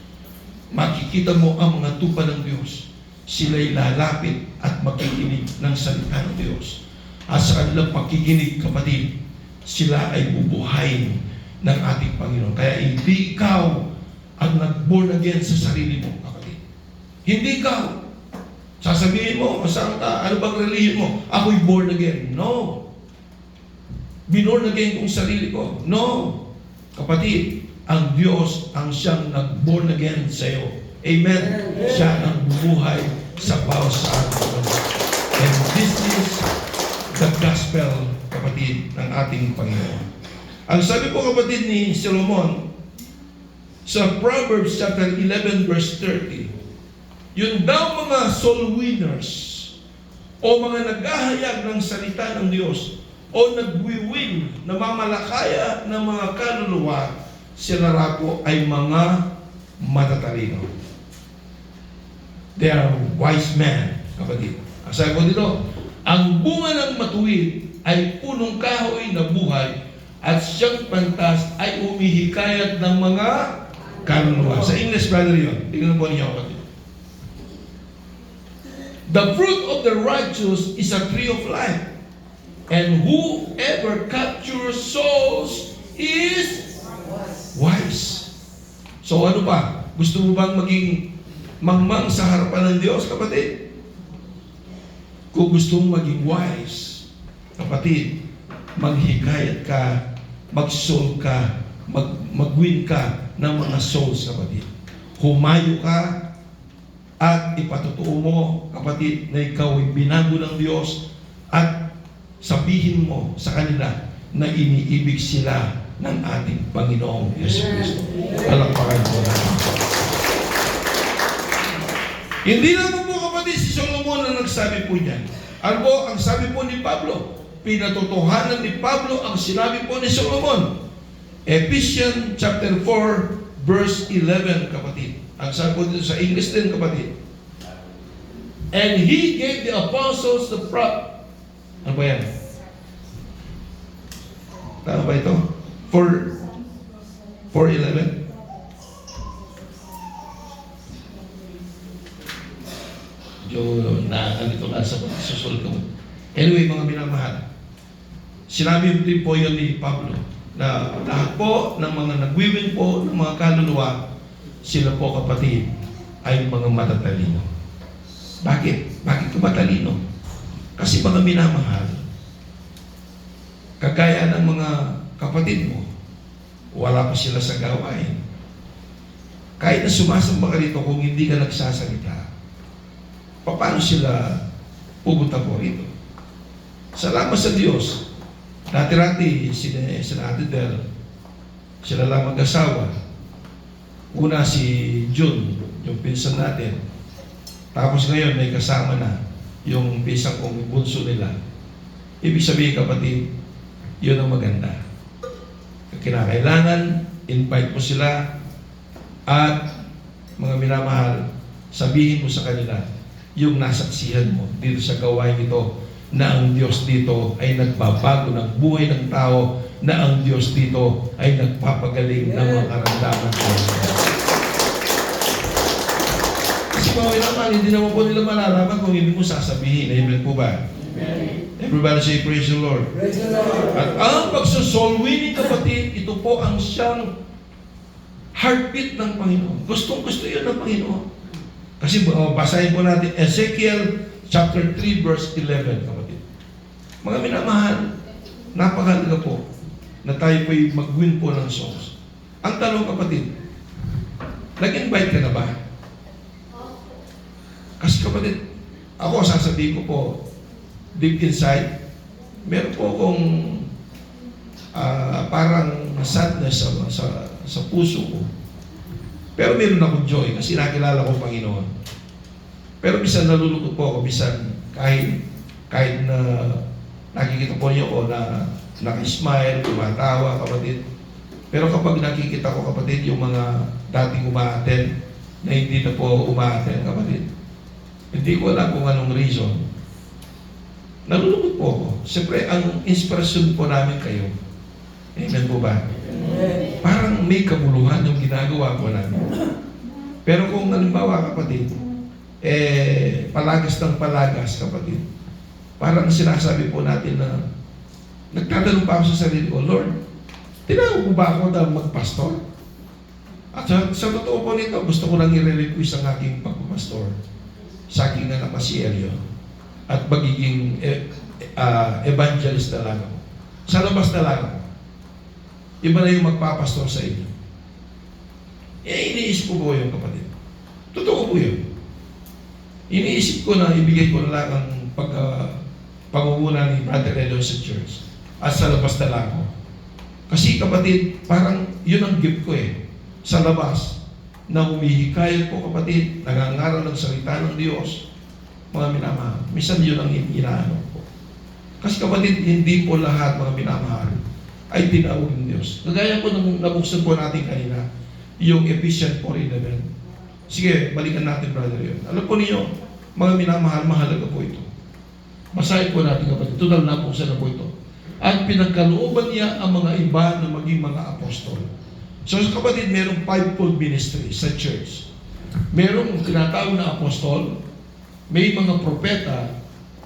makikita mo ang mga tupa ng Diyos. Sila'y lalapit at makikinig ng salita ng Diyos. At sa kanilang pakikinig, kapatid, sila ay bubuhayin ng ating Panginoon. Kaya hindi ikaw ang nag-born again sa sarili mo, kapatid. Hindi ikaw. Sasabihin mo, saan ka? Ano bang relihiyon mo? Ako'y born again. No. Binorn again kong sarili ko. No. Kapatid, ang Diyos ang siyang nag-born again sa iyo. Amen. Siya ang bumuhay sa bawat sa atin. And this is the gospel, kapatid, ng ating Panginoon. Ang sabi po, kapatid, ni Solomon sa Proverbs chapter 11 verse 30, yun daw mga soul winners o mga naghahayag ng salita ng Diyos o nagwiwin na mamalakaya ng mga kaluluwa, sila raw po ay mga matatalino. They are wise men, kapatid. Ang sabi ko dito, ang bunga ng matuwid ay punong kahoy na buhay at siyang pantas ay umihikayat ng mga kaluluwa. Sa English, brother yun. Tingnan po niyo, kapatid. The fruit of the righteous is a tree of life, and whoever captures souls is wise. So ano pa? Gusto mo bang maging mangmang sa harapan ng Diyos, kapatid? Kung gusto mong maging wise, kapatid, maghikayat ka, mag-soul ka, mag-win ka ng mga souls, kapatid. Humayo ka at ipatutuo mo, kapatid, na ikaw ay binago ng Diyos at sabihin mo sa kanila na iniibig sila ng ating Panginoong Yesu Cristo. Palakpakan po natin. Hindi lang po, kapatid, si Solomon na nagsabi po niyan. Ano po ang sabi po ni Pablo? Pinatotohanan ni Pablo ang sinabi po ni Solomon. Ephesians chapter 4 verse 11, kapatid. Ang sabi po dito sa English din, kapatid. And He gave the apostles the ano ba yan? Tama ba ito? 4:11. Nandito lang sa susunod ko. Anyway, mga minamahal, sinabi din po yun ni Pablo na lahat po ng mga nagwiwin po ng mga kaluluwa, sila po, kapatid, ay mga matatalino. Bakit? Bakit ka matalino? Kasi mga minamahal, kagaya ng mga kapatid mo, wala pa sila sa gawain. Kahit na sumasamba ka rito, kung hindi ka nagsasalita, paano sila pupunta po rito? Salamat sa Diyos. Dati-rati, sila Ate Del, sila lang mag-asawa. Una si June, yung pinsan natin. Tapos ngayon may kasama na yung pinsan kong bunso nila. Ibig sabihin, kapatid, yun ang maganda. Kinakailangan, invite mo sila at mga minamahal, sabihin mo sa kanila yung nasaksihan mo dito sa gawain ito na ang Diyos dito ay nagbabago ng buhay ng tao, na ang Diyos dito ay nagpapagaling ng mga karamdaman ko. Kasi mga naman, hindi naman po nila malalaman kung hindi mo sasabihin. Amen po ba? Amen. Everybody say, praise the Lord. Praise the Lord. At ang pagsusoul winning, kapatid, ito po ang siyang heartbeat ng Panginoon. Gustong-gusto yun ng Panginoon. Kasi basahin po natin Ezekiel chapter 3 verse 11, kapatid. Mga minamahal, napakalaga po na tayo po'y mag-win po ng souls. Ang tanong, kapatid, nag-invite ka na ba? Kasi, kapatid, ako sasabihin ko po, deep inside, meron po akong parang sadness sa puso ko. Pero meron akong joy kasi nakilala ko Panginoon. Pero bisan nalulungkot po ako, bisan kahit na nakikita po niyo ko na naka-smile, tumatawa, kapatid. Pero kapag nakikita ko, kapatid, yung mga dating umaattend na hindi na po umaattend, kapatid, hindi ko alam kung anong reason. Nalulungkot po ako. Siyempre, ang inspirasyon po namin kayo. Amen po ba? Amen. Parang may kabuluhan yung ginagawa po namin. Pero kung halimbawa, kapatid, palagas ng palagas, kapatid, parang sinasabi po natin na nagtatanong pa ako sa sarili ko, Lord, tinawag mo ba ako na magpastor? At sa totoo po nito, gusto ko lang i-relinquish ang aking pagpapastor. sa aking anak na si Elio at magiging evangelist na lang ako. Sa labas na lang ako. Iba na yung magpapastor sa inyo. Iniisip ko po yun, kapatid. Totoo po yun. Iniisip ko na ibigay ko na lang ang pangunguna ni Brother Elio sa church at sa labas na lang ako. Kasi kapatid, parang yun ang gift ko sa labas na humihikayat po kapatid, nangangaral ng salita ng Diyos, mga minamahal. Minsan yun ang inaano po. Kasi kapatid, hindi po lahat mga minamahal ay tinawag ng Diyos. Kagaya po nung nabuksan po natin kanina, yung Ephesians 4:11. Sige, balikan natin brother yun. Alam po niyo, mga minamahal, mahalaga po ito. Basahin po natin kapatid. Total nabuksan na po ito. At pinagkalooban niya ang mga iba na maging mga apostol. So kapatid, mayroong fivefold ministry sa church. Mayroong tinatawag na apostol, may mga propeta,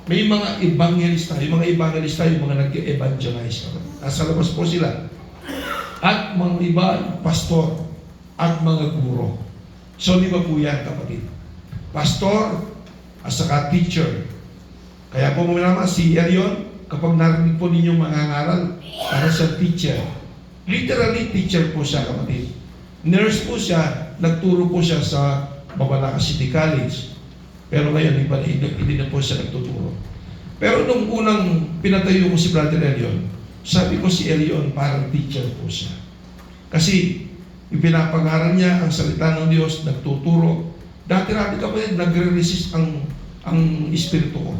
may mga evangelista. Yung mga evangelista, yung mga nag-evangelize. Nasa labas po sila. At mga iba, pastor at mga guro. So, di ba po yan, kapatid? Pastor at saka teacher. Kaya po mo naman si Erion, kapag narinig po ninyong mangangaral, para sa teacher. Literally, teacher po siya, kapatid. Nurse po siya, nagturo po siya sa Babalacas City College. Pero ngayon, hindi na po siya nagtuturo. Pero nung unang pinatayo ko si Brother Elion, sabi ko si Elion parang teacher po siya. Kasi ipinapangaral niya ang salita ng Diyos, nagtuturo. Dati-dati kapatid, nagre-resist ang espiritu ko.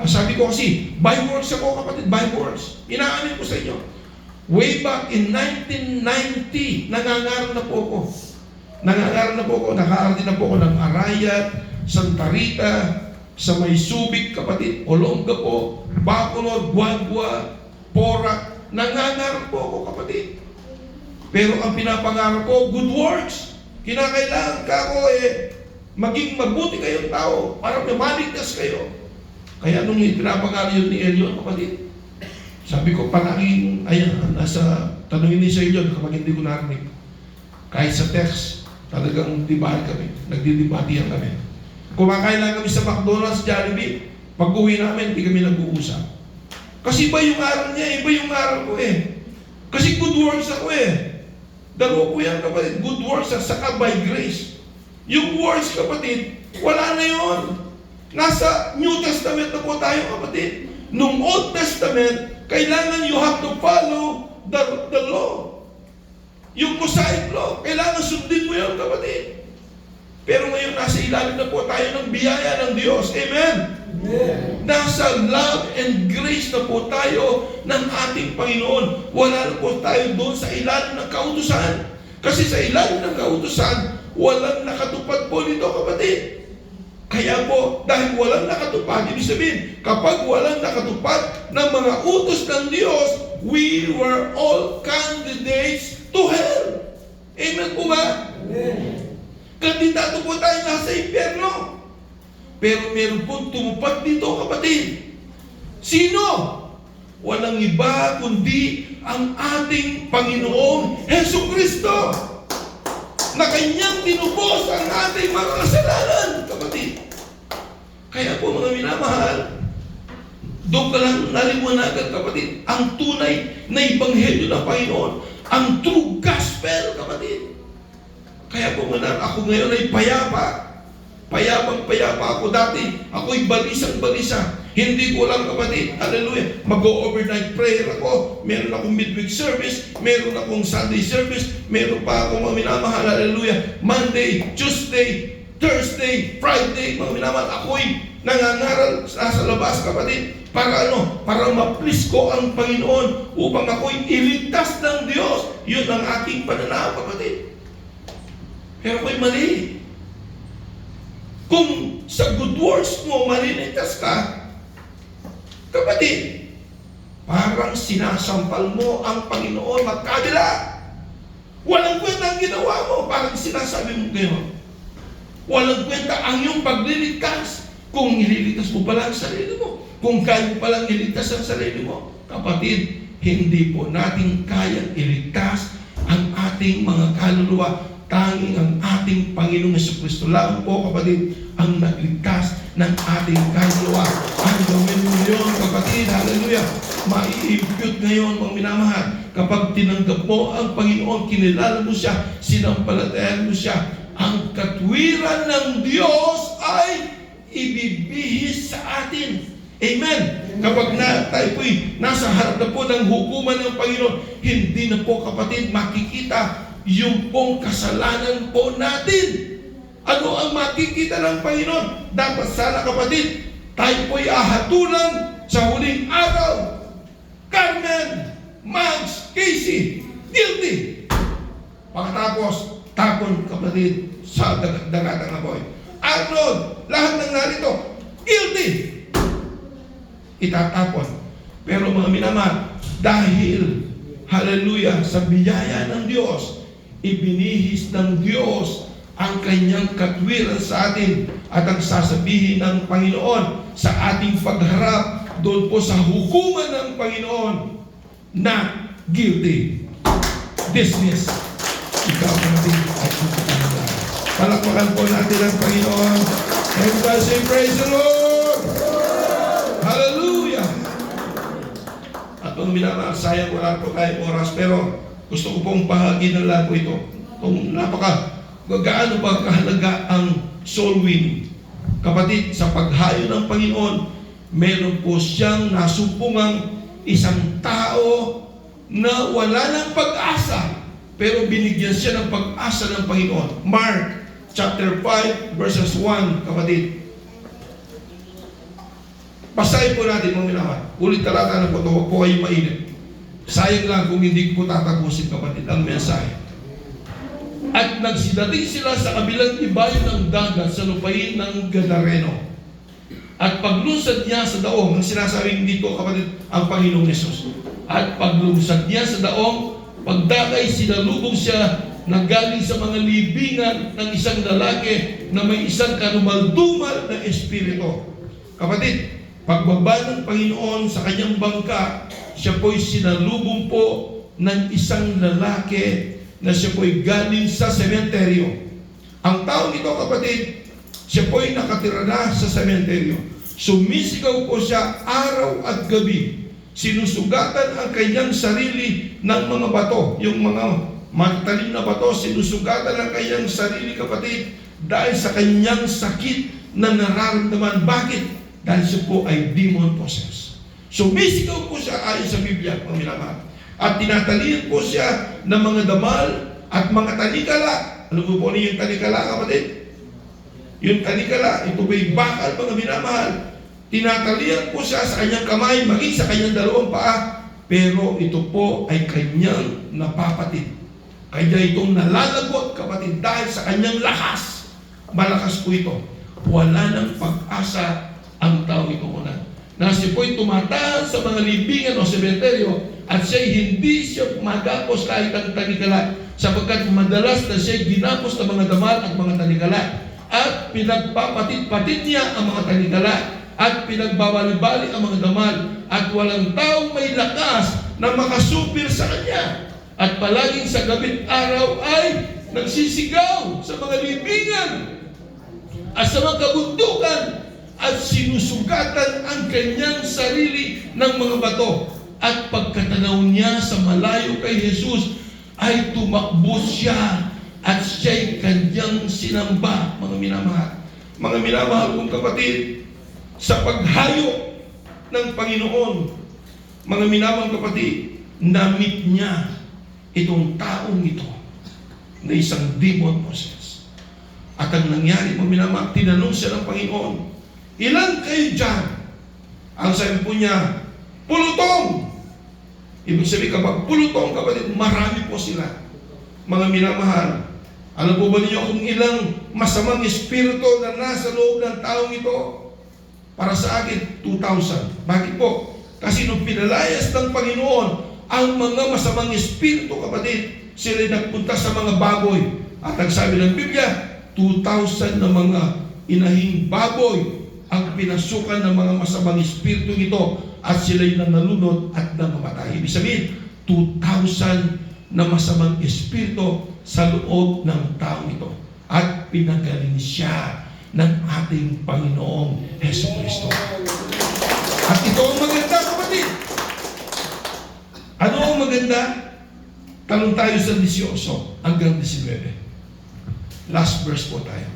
Sabi ko kasi, by words ako kapatid, by words. Inaamin ko sa inyo. Way back in 1990, nangangaral na po ako. Nakaaral din na po ako ng Arayat, Santa Rita, sa May Subic, kapatid, Olongapo, Bacolod, Guagua, Porac. Nangangaral po ako, kapatid. Pero ang pinapangarap ko, good works. Kinakailangan ka ako maging mabuti kayong tao para maligtas kayo. Kaya nung pinapangarap yun ni Elion, kapatid, sabi ko, palaging, tanungin ni sa Elion kapag hindi ko narinig. Kahit sa text, talagang dibahan kami. Nagdidibatihan kami. Kumakain lang kami sa McDonald's, Jollibee. Pag-uwi namin, hindi kami nag-uusap. Kasi iba yung aral niya, iba yung aral ko Kasi good works ako Dalawa po yan, kapatid. Good works at saka by grace. Yung works, kapatid, wala na yun. Nasa New Testament na po tayo, kapatid. Nung Old Testament, kailangan you have to follow the law. Yung Mosaic law, kailangan sundin mo yun, kapatid. Pero ngayon, nasa ilalim na po tayo ng biyaya ng Diyos. Amen? Amen. Nasa love and grace na po tayo ng ating Panginoon. Wala na po tayo doon sa ilalim ng kautusan. Kasi sa ilalim ng kautusan, walang nakatupad po nito, kapatid. Kaya po, dahil walang nakatupad, ibig sabihin, kapag walang nakatupad ng mga utos ng Diyos, we were all candidates to hell. Amen po ba? Amen. Kandidato po tayo nasa impyerno. Pero meron pong tumupad dito, kapatid. Sino? Walang iba kundi ang ating Panginoong Jesucristo na kanyang tinubos ang ating mga kasalanan, kapatid. Kaya po mga minamahal, doon ka lang naliwanagan, kapatid, ang tunay na ebanghelyo ng Panginoon, ang true gospel, kapatid. Kaya po ako ngayon ay payapa. Payapang-payapa ako dati. Ako'y balisang-balisa. Hindi ko lang, kapatid, hallelujah, mag-overnight prayer ako. Meron akong midweek service. Meron akong Sunday service. Meron pa akong mga minamahal, hallelujah, Monday, Tuesday, Thursday, Friday, mga minamahal. Ako'y nangangaral sa labas, kapatid. Para Para ma-please ko ang Panginoon upang ako'y iligtas ng Diyos. Yun ang aking pananaw, kapatid. Pero ako'y mali. Kung sa good works mo maliligtas ka, kapatid, parang sinasampal mo ang Panginoon magkabila. Walang kwenta ang ginawa mo, parang sinasabi mo ngayon. Walang kwenta ang iyong pagliligtas kung ililigtas mo pala ang sarili mo. Kung kaya mo palang iligtas ang sarili mo. Kapatid, hindi po natin kayang iligtas ang ating mga kaluluwa tanging ang ating Panginoong Jesucristo lang po, kapatid, ang nagligtas ng ating kaluluwa. Ang gawin mo yun, kapatid, hallelujah, mai-impute ngayon, mga minamahal, kapag tinanggap mo ang Panginoon, kinilala mo siya, sinampalatayan mo siya, ang katwiran ng Diyos ay ibibihis sa atin. Amen. Kapag tayo po'y nasa harap na po ng hukuman ng Panginoon, hindi na po, kapatid, makikita yung pong kasalanan po natin. Ano ang makikita ng Panginoon? Dapat sana, kapatid, tayo po'y ahatulan sa huling araw. Carmen, Mags, Casey, guilty. Pagkatapos, tapon, kapatid, sa dagatang apoy. Arnold, lahat ng narito, guilty. Itatapon. Pero mga minamahal, dahil, hallelujah, sa biyaya ng Diyos, ibinihis ng Diyos ang kanyang katwiran sa atin at ang sasabihin ng Panginoon sa ating pagharap doon po sa hukuman ng Panginoon na guilty. Dismiss. Ikaw natin at ipagkakala. Palakpakan po natin ang Panginoon. Everybody say praise the Lord! Hallelujah! At mga minamahal, sayang wala po tayong oras, pero gusto ko pong bahagi ng lahat po ito. Kung gaano ba kahalaga ang soul winning. Kapatid, sa paghayo ng Panginoon, meron po siyang nasumpungang isang tao na wala ng pag-asa, pero binigyan siya ng pag-asa ng Panginoon. Mark chapter 5 verses 1, kapatid. Basahin po natin, mga minamahal. Ulit talata na po ito, huwag po kayong mainit. Sayang lang kung hindi ko tatapusin, kapatid, ang mensahe. At nagsidating sila sa kabilang ibayo ng dagat sa lupain ng Gadareno. At paglusad niya sa daong, ang sinasabing dito, kapatid, ang Panginoong Yesus. At paglusad niya sa daong, pagdakay, sinalubong siya na galing sa mga libingan ng isang lalaki na may isang karumaldumal na espiritu. Kapatid, pagbaba ng Panginoon sa kanyang bangka, siya po'y sinalubong po ng isang lalaki na siya po'y galing sa sementeryo. Ang taong ito, kapatid, siya po'y nakatira na sa sementeryo. Sumisigaw po siya araw at gabi. Sinusugatan ang kanyang sarili ng mga bato. Yung mga matalim na bato, sinusugatan ang kanyang sarili, kapatid, dahil sa kanyang sakit na nararamdaman. Bakit? Dahil siya po ay demon possessed. Sumisigaw po siya ayon sa Biblia, mga minamahal. At tinatalian po siya ng mga damal at mga tanikala. Ano po niyo yung tanikala, kapatid? Yung tanikala, ito ba'y bakal, mga minamahal. Tinatalian po siya sa kanyang kamay, maging sa kanyang dalawang paa. Pero ito po ay kanyang napapatid. Kaya itong nalalagot, kapatid, dahil sa kanyang lakas. Malakas po ito. Wala ng pag-asa ang tao ito muna. Na siya po'y tumatahan sa mga libingan o sementeryo at siya'y hindi siya magapos kahit ang tanikala, sapagkat madalas na siya'y ginapos ng mga damal at mga tanikala, at pinagpapatid-patid niya ang mga tanikala at pinagbabali-bali ang mga damal, at walang taong may lakas na makasupir sa kanya, at palaging sa gabi't araw ay nagsisigaw sa mga libingan at sa mga kabundukan at sinusugatan ang kanyang sarili ng mga bato. At pagkatanaw niya sa malayo kay Jesus, ay tumakbo siya at siya'y kanyang sinamba, mga minamahal. Mga minamahal kong kapatid, sa paghayo ng Panginoon, mga minamahal kapatid, na-meet niya itong taong ito na isang demon possessed. At ang nangyari, mga minamahal, tinanong siya ng Panginoon, ilan kayo dyan? Ang sabi po niya, pulutong! Ibig sabihin, kapag pulutong, kapatid, marami po sila. Mga minamahal, alam po ba niyo kung ilang masamang espiritu na nasa loob ng taong ito? Para sa akin, 2,000. Bakit po? Kasi nung pinalayas ng Panginoon ang mga masamang espiritu, kapatid, sila nagpunta sa mga baboy. At ang sabi ng Biblia, 2,000 na mga inahing baboy ang pinasukan ng mga masamang espiritu ito, at sila'y nanalunod at namamatay. Ibig sabihin, 2,000 na masamang espiritu sa loob ng taong ito at pinagaling siya ng ating Panginoong Hesukristo. At ito ang maganda, kapatid. Ano ang maganda? Tanong tayo sa 18 hanggang 19. Last verse po tayo.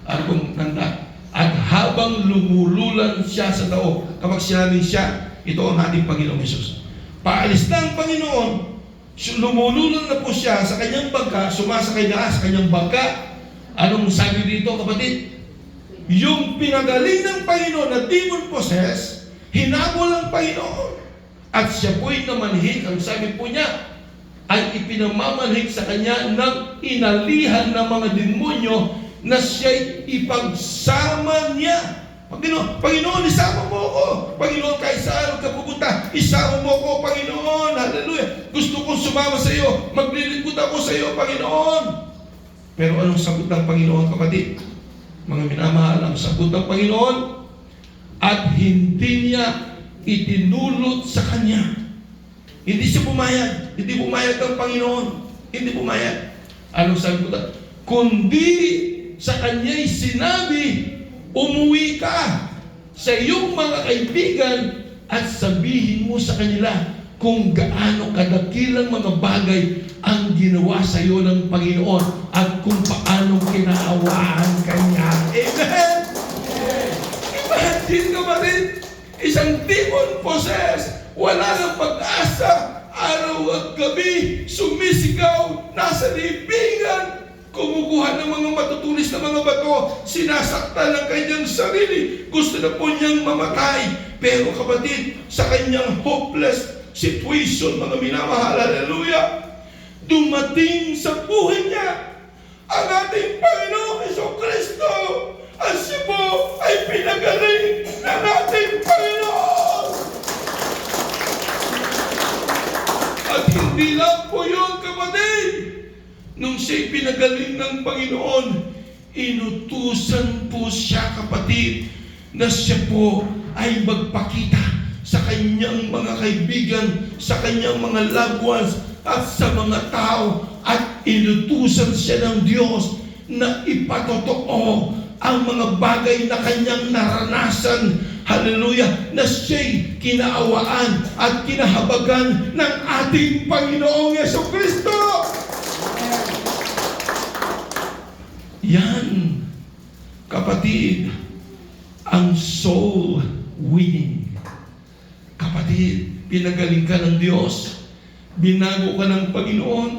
Ano kung tanda? At habang lumululan siya sa tao, kapag sinabing siya, ito ang ating Panginoong Hesus. Paalis na ang Panginoon, lumululan na po siya sa kanyang bangka, sumasakay na sa kanyang bangka. Anong sabi dito, kapatid? Yung pinagaling ng Panginoon na demon possessed, hinabol ang Panginoon. At siya po'y namanhik, ang sabi po niya, ay ipinamamanhik sa kanya ng inalihan ng mga demonyo na siya'y ipagsama niya. Panginoon, isama mo ako. Panginoon, kahit saan ka pupunta, isama mo ako, Panginoon. Hallelujah. Gusto kong sumama sa iyo. Maglilingkod ako sa iyo, Panginoon. Pero anong sagot ng Panginoon, kapatid? Mga minamahal, ang sagot ng Panginoon, at hindi niya itinulot sa kanya. Hindi siya pumayag. Hindi pumayag ang Panginoon. Hindi pumayag. Anong sabi ko? Kundi sa kanya'y sinabi, umuwi ka sa iyong mga kaibigan at sabihin mo sa kanila kung gaano kadakilang mga bagay ang ginawa sa iyo ng Panginoon at kung paano kinaawaan kanya. Amen? Imagine, kapatid, isang demon possessed, wala ng pag-asa, araw at gabi, sumisigaw, nasa libingan, kumukuha ng mga matutulis na mga bato, sinasaktan ng kanyang sarili, gusto na po niyang mamatay. Pero kapatid, sa kanyang hopeless situation, mga minamahal, hallelujah, dumating sa buhay niya ang ating Panginoong Hesukristo, at siya po ay pinagaling ng ating Panginoon. At hindi lang po yun, kapatid. Nung siya'y pinagaling ng Panginoon, inutusan po siya, kapatid, na siya po ay magpakita sa kanyang mga kaibigan, sa kanyang mga loved ones, at sa mga tao, at inutusan siya ng Diyos na ipatotoo ang mga bagay na kanyang naranasan, hallelujah, na siya'y kinaawaan at kinahabagan ng ating Panginoong Hesukristo. Yan, kapatid, ang soul winning. Kapatid, pinagaling ka ng Diyos, binago ka ng Panginoon,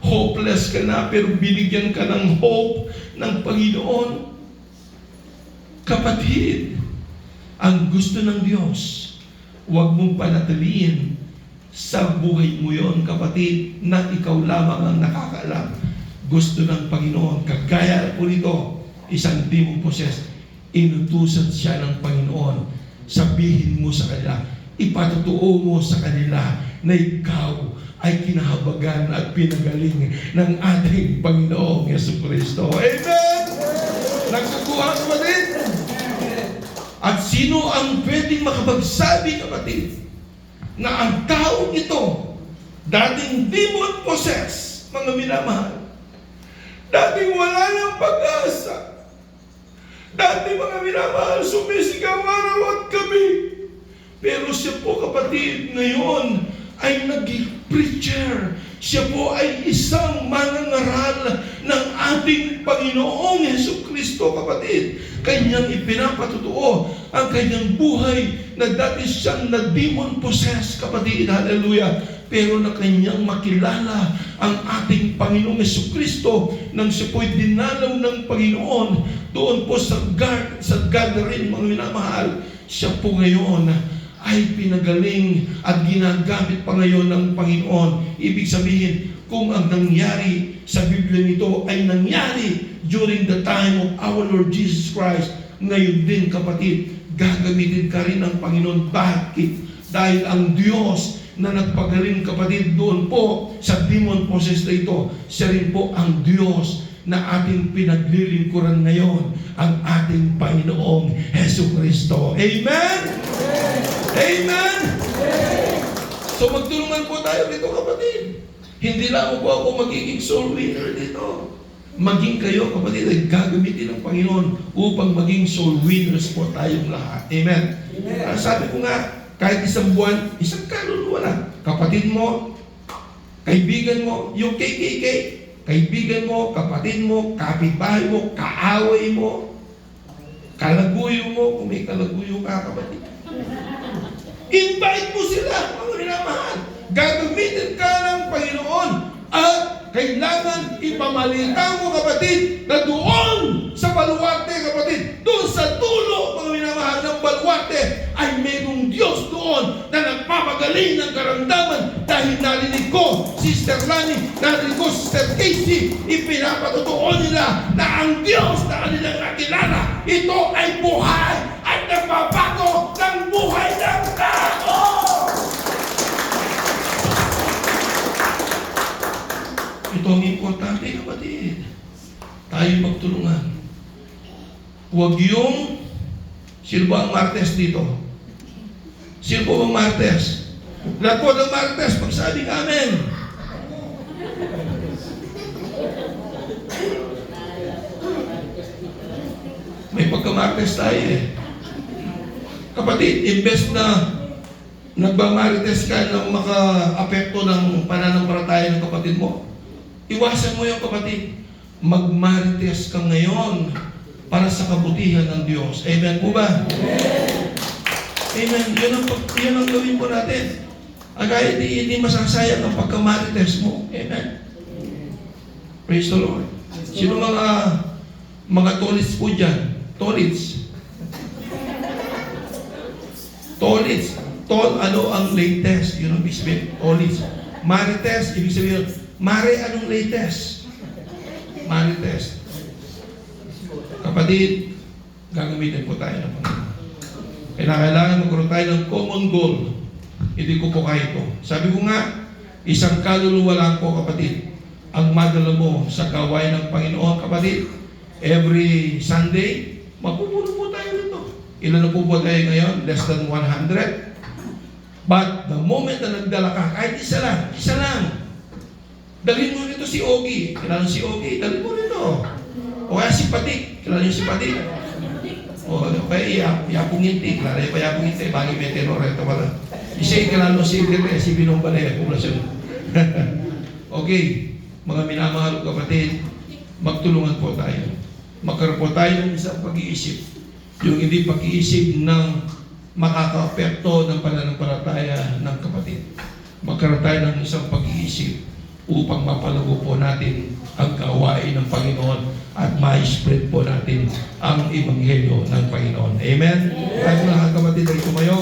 hopeless ka na pero binigyan ka ng hope ng Panginoon. Kapatid, ang gusto ng Diyos, huwag mong panatiliin sa buhay mo yon, kapatid, na ikaw lamang ang nakakaalam. Gusto ng Panginoon, kagaya po nito, isang demon possessed, inutusan siya ng Panginoon, sabihin mo sa kanila, ipatutuo mo sa kanila na ikaw ay kinahabagan at pinagaling ng ating Panginoong Hesukristo. Amen! Nagkakuha, kapatid? At sino ang pwedeng makapagsabi, kapatid, na ang taong ito, dating demon possessed, mga minamahal, dating wala ng pag-asa, dating mga minamahal, sumisigaw araw at gabi, pero siya po, kapatid, ngayon ay naging preacher. Siya po ay isang manangaral ng ating Panginoong Hesukristo, kapatid. Kanyang ipinapatutuo ang kanyang buhay na dati siyang na-demon possessed, kapatid, hallelujah. Pero na kanyang makilala ang ating Panginoong Hesukristo nang siya po'y dinalaw ng Panginoon doon po sa gathering, mga minamahal. Siya po ngayon ay pinagaling at ginagamit pa ngayon ng Panginoon. Ibig sabihin, kung ang nangyari sa Biblia nito ay nangyari during the time of our Lord Jesus Christ, ngayon din, kapatid, gagamitin ka rin ng Panginoon. Bakit? Dahil ang Diyos na nagpagaling, kapatid, doon po sa demon possessed na ito, siya rin po ang Diyos na ating pinaglilingkuran ngayon, ang ating Panginoong Hesukristo. Amen? Amen? So magtulungan po tayo dito, kapatid. Hindi lang po ako magiging soul winner dito. Maging kayo, kapatid, ay gagamitin ng Panginoon upang maging soul winners po tayong lahat. Amen? Sabi ko nga, kahit isang buwan, isang kaluluwa lang. Kapatid mo, kaibigan mo, yung KKK, kaibigan mo, kapatid mo, kapitbahay mo, kaaway mo, kalaguyo mo, kung may kalaguyo ka, kapatid. Invite mo sila, mga minamahal. Gagamitin ka ng Panginoon at kailangan ipamalita mo, kapatid, na doon sa baluarte, kapatid, doon sa dulo, mga minamahal ng baluarte, ay mayroong Diyos doon na nagpapagaling ng karamdaman dahil narinig ko, Sister Lani, narinig ko, Sister Casey, ipinapatotoo nila na ang Diyos na kanilang nakilala, ito ay buhay at nagbabago ng buhay ng tao! Ito ang importante, kapatid. Tayo magtulungan. Huwag yung, sino ba ang Martes dito? Sino po ang Martes? Lahat po ng Martes, pagsabing amen. May pagka-Martes tayo eh. Kapatid, imbes na nagba-Martes ka na maka-apekto ng pananampalataya ng kapatid mo, iwasan mo yung kapatid. Mag-Martes ka ngayon para sa kabutihan ng Diyos. Amen po ba? Amen. Yun ang gawin po natin. Agay, hindi masasayang ang pagka-Martes mo. Amen. Praise the Lord. Sino mga tolits po dyan? Tolits. Tolits. Ano ang latest? Yun ang ibig sabihin. Tolits. Marites, ibig sabihin, Mare, anong latest? Marites. Kapatid, gagamitin po tayo ng Panginoon. Kailangan magkaroon tayo ng common goal. Hindi ko po kaya ito. Sabi ko nga, isang kaluluwa lang po, kapatid, ang madala mo sa gawain ng Panginoon, kapatid. Every Sunday, magpupuno po tayo nito. Ilan na po tayo ngayon? Less than 100. But the moment na nagdala ka, kahit isa lang, dalhin mo nito si Ogie. Kilala si Ogie, dalhin mo nito. O kaya si Patik. Kilala niyo si Patik? O kaya Yapong Inti. Kilala niyo pa Yapong Inti. Bagi may tenor. Ito pala. Isa kilala si Gere, si Binong Balaya. Populasyon. Okay. Mga minamahal kapatid, magtulungan po tayo. Magkaroon po tayo ng isang pag-iisip. Yung hindi pag-iisip ng makaka-apekto ng pananampalataya ng kapatid. Magkaroon tayo ng isang pag-iisip upang mapalago po natin ang gawain ng Panginoon at ma-spread po natin ang Ebanghelyo ng Panginoon. Amen? At mga kapatid ay tumayo.